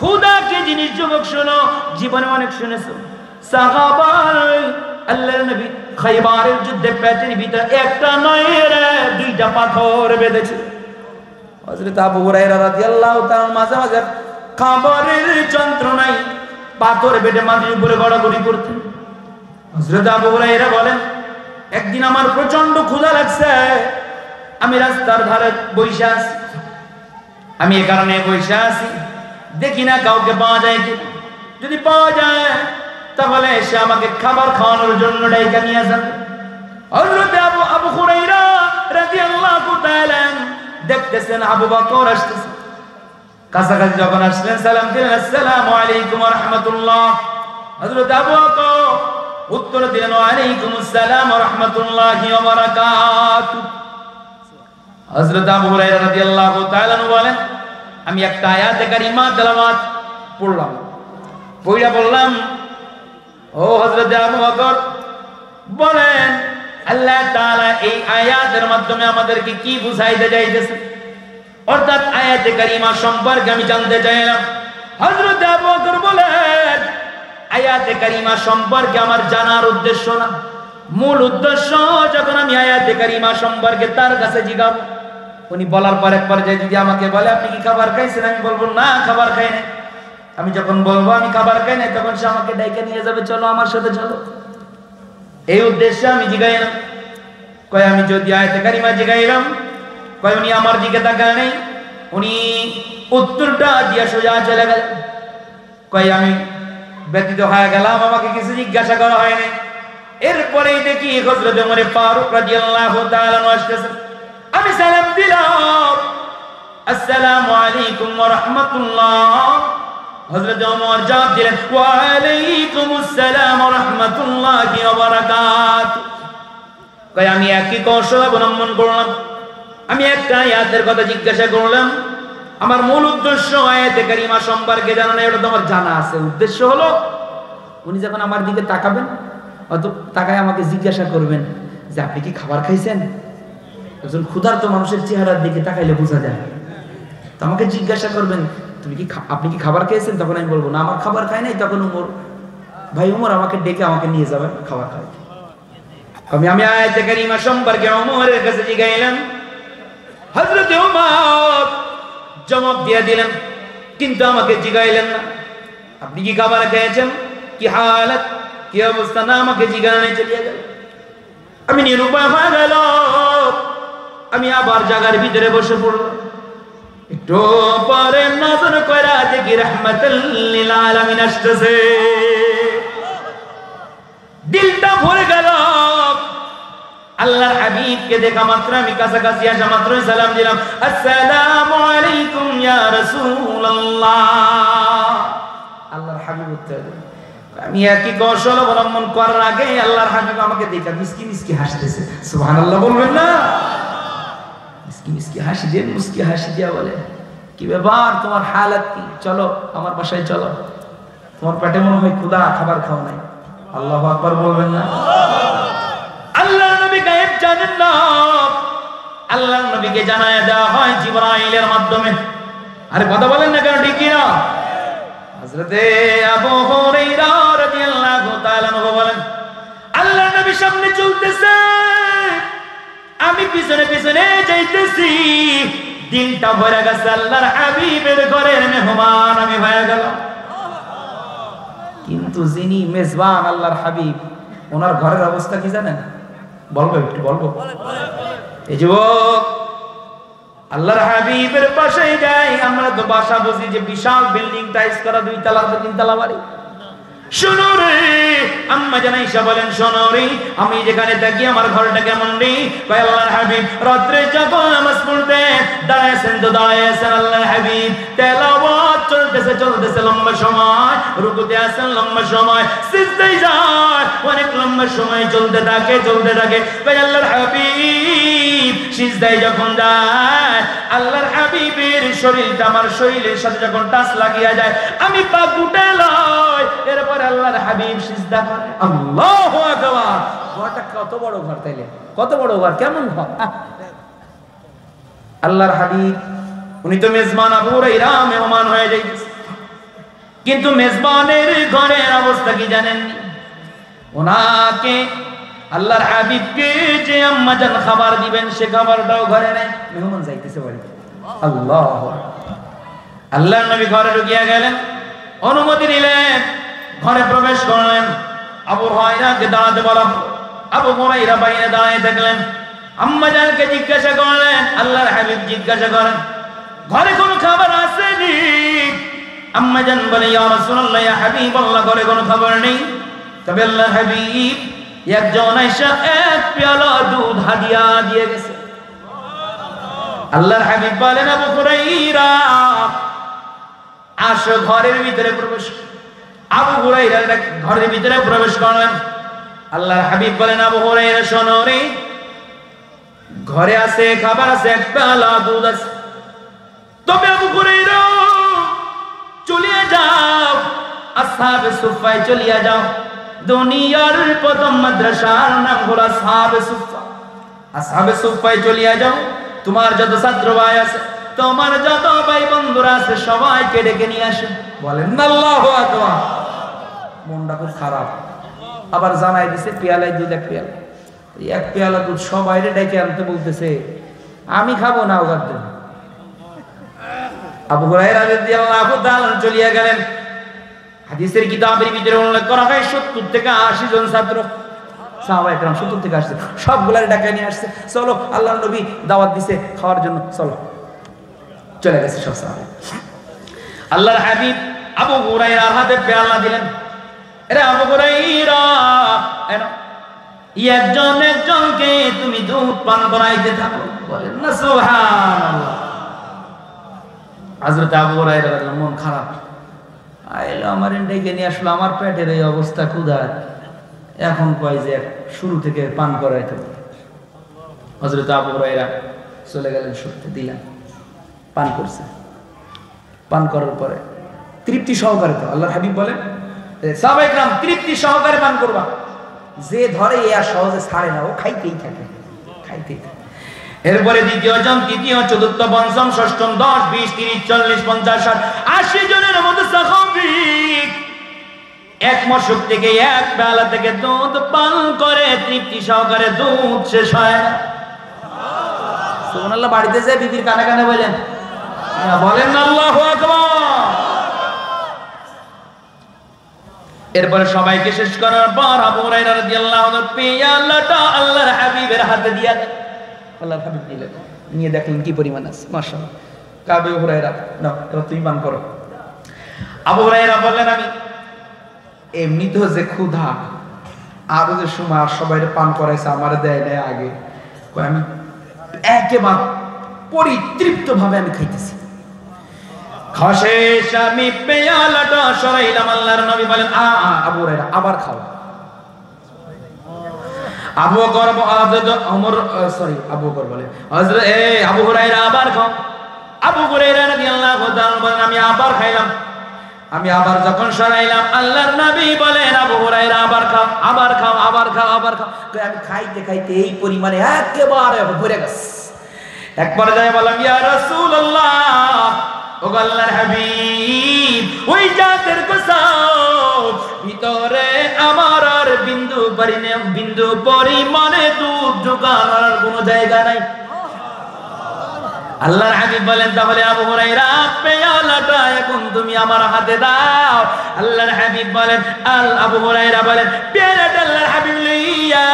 খুদা কি জিনিস যুবক শোনো, জীবনে অনেক শুনেছো। সাহাবার আল্লাহর নবী খাইবারের যুদ্ধে পেটের ভিতরে একটা নয় রে দুইটা পাথর বেঁধেছে। হযরত আবু হুরায়রা রাদিয়াল্লাহু তাআলা মাঝে মাঝে খাবারের যন্ত্রণায় পাথর বেঁধে মাটির উপরে গড়াগড়ি করতেন। হযরত আবু হুরায়রা বলেন, একদিন আমার প্রচন্ড ক্ষুধা লাগছে, আমি রাস্তার ধারে বসে আছি, আমি এই কারণে বসে আছি, দেখি না কাউকে পাওয়া যায় কি, যদি পাওয়া যায় তাহলে এসে আমাকে খাবার খাওয়ানোর জন্য ডাইকা নিয়ে যাবে। হযরত আবু হুরায়রা রাদিয়াল্লাহু তাআলা দেখতেছেন আবু বকর আসতেছে, কাছাকাছি যখন আসলেন সালাম দিলেন, আসসালামু আলাইকুম ওয়া রাহমাতুল্লাহ। হযরত আবু বকর উত্তর দিলেন, ওয়া আলাইকুমুস সালাম ওয়া রাহমাতুল্লাহি ওয়া বারাকাতুহু। হযরত আবু হুরায়রা রাদিয়াল্লাহু তাআলা বলেন, আমি একটা আয়াতে কারিমা তেলাওয়াত পড়লাম, পড়া বললাম, ও হযরত আবু বকর বলেন আল্লাহ তাআলা এই আয়াতের মাধ্যমে আমাদেরকে কি বুঝাইতে চাইতেছে, অর্থাৎ আয়াতে কারিমা সম্পর্কে আমি জানতে চাইলাম। হযরত আবু বকর বলেন, আয়াতে কারিমা সম্পর্কে আমার জানার উদ্দেশ্য না, মূল উদ্দেশ্য যখন আমি আয়াতে কারিমা সম্পর্কে তার কাছে জিজ্ঞাসা, উনি বলার পর এক পর্যায়ে যদি আমাকে বলে আপনি কি খাবার খাইছেন, আমি বলবো না খাবার খাই নাই। আমি যখন বলবো আমি খাবার খাই নাই, তখন সে আমাকে ডাইকে নিয়ে যাবে, চলো আমার সাথে চলো। এই উদ্দেশ্যে আমি জিগাইলাম। কয় আমি যদি আয়াতে কারিমা জিগাইলাম, কয় উনি আমার দিকে তাকায় নাই, উনি উত্তরটা দিয়া সোজা চলে গেল। কয় আমি ব্যতীত হয়ে গেলাম, আমাকে কিছু জিজ্ঞাসা করা হয় নাই। এরপরেই দেখি হযরত ওমর ফারুক রাদিয়াল্লাহু তাআলা আসতেছেন, আমি সালাম দিলাম, আসসালামু আলাইকুম ওয়া রাহমাতুল্লাহ। হযরত ওমর জবাব দিলেন, ওয়া আলাইকুমুস সালাম ওয়া রাহমাতুল্লাহি ওয়া বারাকাতুহু। কয় আমি একই কৌশল অবলম্বন করলাম, আমি একটা আয়াতের কথা জিজ্ঞাসা করলাম, আমার মূল উদ্দেশ্য আয়াতে কারিমা সম্পর্কে জানা না, এটা তো আমার জানা আছে। উদ্দেশ্য হলো উনি যখন আমার দিকে তাকাবেন, অত তাকায় আমাকে জিজ্ঞাসা করবেন যে আপনি কি খাবার খাইছেন। একজন ক্ষুধার্ত মানুষের চেহারার দিকে তাকাইলে বোঝা যায়। তো আমাকে জিজ্ঞাসা করবেন আপনি কি খাবার খেয়েছেন, তখন আমি বলবো না আমার খাবার খাই নাই। তখন ওমর ভাই ওমর আমাকে ডেকে আমাকে নিয়ে যাবেন খাবার খাই। আমি আয়াতে কারিমা সম্পর্কে ওমরের কাছে জিজ্ঞাইলাম। হযরত ওমর জবাব দিয়ে দিলেন, কিন্তু আমাকে জিজ্ঞাইলেন না আপনি কি খাবার খেয়েছেন, কি হালত, কি অবস্থা, না আমাকে জিজ্ঞাসা চলিয়ে গেল। আমি নিরুপায় হয়ে গেল, আমি আবার জায়গার ভিতরে বসে পড়লাম। একটু পরে নজর কইরা দেখি রাহমাতুল লিল আলামিন আসতেছে, দিলটা ভরে গেল। আল্লাহর হাবিবকে দেখা মাত্র আমি কাছাকাছি আসা মাত্র সালাম দিলাম, আসসালামু আলাইকুম ইয়া রাসূলুল্লাহ। আল্লাহর হাবিব উত্তর দিলেন, আমি একই কৌশল অবলম্বন করার আগে আল্লাহর হাবিব আমাকে দেখা মিসকি মিসকি হাসতেছে। সুবহানাল্লাহ বলবেন না? মিসকি মিসকি হাসি দিয়ে মুস্কি হাসি দিয়া বলে, কি ব্যাপার, তোমার হালত কি, চলো আমার বাসায় চলো, তোমার পেটে মনে হয় ক্ষুধা, খাবার খাও নাই। আল্লাহু আকবার বলবেন না? আল্লাহর নবী গায়েব জানেন না, আল্লাহর নবীকে জানায়া দেওয়া হয় জিবরাইলের মাধ্যমে। আরে কথা বলেন না কেন, ঠিক কি না? হযরতে আবু হুরায়রা রাদিয়াল্লাহু তাআলা বলেন, আল্লাহর নবী সামনে চলতেছে, আমি পিছনে পিছনে যাইতেছি, দিনটা ভরে গেছে আল্লাহর হাবিবের ঘরের মেহমান আমি হয়ে গেলাম। কিন্তু যিনি মেজবান আল্লাহর হাবিব, ওনার ঘরের অবস্থা কি জানেন? বলবো একটু বলবো। এই যুবক আল্লাহর হাবিবের পাশে যাই, আমরা তো বাসা বুঝি যে বিশাল বিল্ডিং টাইস করা 2 তলা 3 তলা বাড়ি। শোনো রে আম্মা জানাইশা বলেন, শোনো রে আমি যেখানে থাকি আমার ঘরটা কেমন রে? কয় আল্লাহর হাবিব রাত্রে যখন নামাজ পড়তে দাঁড়ায়েছেন তো দাঁড়ায়েছেন আল্লাহর হাবিব, তেলাওয়াত চলতেছে লম্বা সময়, রুকুতে আছেন লম্বা সময়, সিজদায় যায় অনেক লম্বা সময়, চলতে থাকে। কয় আল্লাহর হাবিব সিজদায় যখন যায়, আল্লাহর হাবিবের শরীরটা আমার শরীরের সাথে যখন টাচ লাগিয়া যায়, আমি পা গুটে লই, এরপর আল্লাহর হাবিব সিজদা করে। আল্লাহু আকবার। ঘরটা কত বড় ঘর, তাইলে কত বড় ঘর, কেমন ঘর। আল্লাহর হাবিব উনি তো মেজবান, আবু হুরায়রা মেহমান হয়ে যাইতেছে। কিন্তু মেজবানের ঘরের অবস্থা কি জানেন? ওনাকে আল্লাহর হাবিবকে যে আম্মাজান খাবার দিবেন সে খাবারটাও ঘরে নাই, মেহমান যাইতেছে বাড়িতে। আল্লাহ আল্লাহর নবী ঘরে ঢুকিয়া গেলেন, অনুমতি দিলেন, ঘরে প্রবেশ করলেন। আবু হুরায়রাকে দাঁড়াতে বলা, আবু হুরায়রা বাইরে দাঁড়িয়ে থাকলেন। আম্মাজানকে জিজ্ঞাসা করলেন, আল্লাহর হাবিব জিজ্ঞাসা করেন ঘরে কোনো খাবার আসেনি? আম্মাজান বলে, ইয়া রাসূলুল্লাহ, ইয়া হাবিবাল্লাহ, ঘরে কোনো খাবার নেই। তবে আল্লাহর হাবিব একজন আয়েশা এক পেয়ালা দুধ হাদিয়া দিয়ে গেছে। আল্লাহর হাবিব বলেন, আবু হুরায়রা আসো ঘরের ভিতরে প্রবেশ। আবু হুরায়রা ঘরের ভিতরে প্রবেশ করলেন। আল্লাহর হাবিব বলেন, আবু হুরায়রা শোনো রে, ঘরে আছে খাবার আছে, এক পেয়ালা দুধ আছে। তবে আবু হুরায়রা চলিয়ে যাও, আসহাবে সুফায় চলিয়ে যাও। দুনিয়ার প্রথম মাদ্রাসার নাম হলো আসহাবে সুফা। আসহাবে সুফায় চলিয়ে যাও, তোমার যত ছাত্র ভাই আছে, তোমার যত ভাই বন্ধুরা আছে, সবাইকে ডেকে নিয়ে আসো। বলেন আল্লাহু আকবার। মনটা খুব খারাপ। আবার জানাই দিছে পেয়ালায় দুধ, এক পেয়ালা, এক পেয়ালা দুধ সবাইরে ডেকে আনতে বলতেছে, আমি খাবো না ওগার জন্য। আবু হুরায়রা রাদিয়াল্লাহু তাআলা চলিয়া গেলেন। হাদিসের কিতাবের ভিতরে উল্লেখ করা হয় 70 থেকে 80 জন ছাত্র, সাহাবায়ে কেরাম 70 থেকে 80 সবগুলারে ডাকা নিয়ে আসছে। চলো, আল্লাহর নবী দাওয়াত দিছে খাওয়ার জন্য, চলো। চলে গেছে সব সাহাবা। আল্লাহর হাবিব আবু হুরায়রার হাতে পেয়ালা দিলেন। আরে আবু হুরায়রা, একজন একজনকে তুমি দুধ পান করাইতে থাকো। বলেন না সুবহানাল্লাহ। হযরত আবু হুরায়রা মন খারাপ, আইলো আমার ডেকে নিয়ে আসলো, আমার পেটের এই অবস্থা, ক্ষুধা, এখন কয় যে শুরু থেকে পান করাইতে। হযরত আবু হুরায়রা চলে গেলেন, সত্যি দিলেন, পান করছে। পান করার পরে তৃপ্তি সহকারে, তো আল্লাহর হাবিব বলেন সাহাবায়ে কেরাম তৃপ্তি সহকারে পান করবা। যে ধরে এ আর সহজে ছাড়ে না, ও খাইতেই থাকে, খাইতেই থাকে। এরপরে দ্বিতীয় জন, তৃতীয়, চতুর্থ, পঞ্চম, ষষ্ঠম, 10, 20, 30, 40, 50, 60, 80 জনের মধ্যে সাহাবী এক মশক থেকে এক পেয়ালা থেকে দুধ পান করে তৃপ্তি সহকারে, দুধ শেষ হয় না। সুবহানাল্লাহ। বাড়িতে যে বিবির কানে কানে বলেন, বলেন আল্লাহু আকবার। এরপরে সবাইকে শেষ করার পর আবু হুরায়রা রাদিয়াল্লাহু আনহু পেয়ালাটা আল্লাহর হাবিবের হাতে দিয়া দেন। আল্লাহর হাবিব নিলেন, নিয়ে দেখলেন কি পরিমাণ আছে, মাশাআল্লাহ। আবু হুরায়রা, নাও এবার তুমি পান করো। আবু হুরায়রা বললেন, আমি এমনি তো যে ক্ষুধা, আরো যে সময় আর সবাইরে পান করাইছে, আমারে দেয় নাই আগে, আমি একেবারে পরিতৃপ্ত ভাবে আমি খাইতেছি। খাওয়া শেষ, আমি পেয়ালাটা সরাইলাম। আল্লাহর নবী বলেন, আবু হুরায়রা আবার খাও। আবু বকর, হযরত ওমর, সরি আবু বকর বলে, হযরত আবু হুরায়রা আবার খাও। আবু হুরায়রা রাদিয়াল্লাহু তাআলা বলেন, আমি আবার খাইলাম। আমি আবার যখন সরাইলাম, আল্লাহর নবী বলেন, আবু হুরায়রা আবার খাও, আবার খাও, আবার খাও, আবার খাও। আমি খাইতে খাইতে এই পরিমাণে একেবারে ভরে গেছে। এক পর্যায়ে বললাম, ইয়া রাসূলুল্লাহ, ও আল্লাহর হাবিব, ওই জাতের কসম, ভিতরে আমার আর বিন্দু পরিমাণে দুধ ঢোকানোর কোনো জায়গা নাই। আল্লাহর হাবিব বলেন, তাহলে আবু হুরায়রা পেয়ালাটা এখন তুমি আমার হাতে দাও। আল্লাহর হাবিব বলেন, আবু হুরায়রা বলেন, পেয়ালাটা আল্লাহর হাবিব লইয়া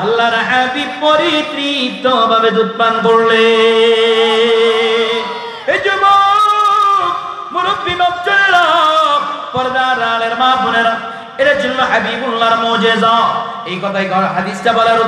আল্লাহর হাবিব পরিতৃপ্ত ভাবে দুধ পান করলেন। এই যুবক, মুরব্বি বাচ্চারা, পর্দার আড়ালের মা বোনেরা, এর জন্য হাবিবুল্লাহর মুজিজা। এই কথাই হাদিসটা বলার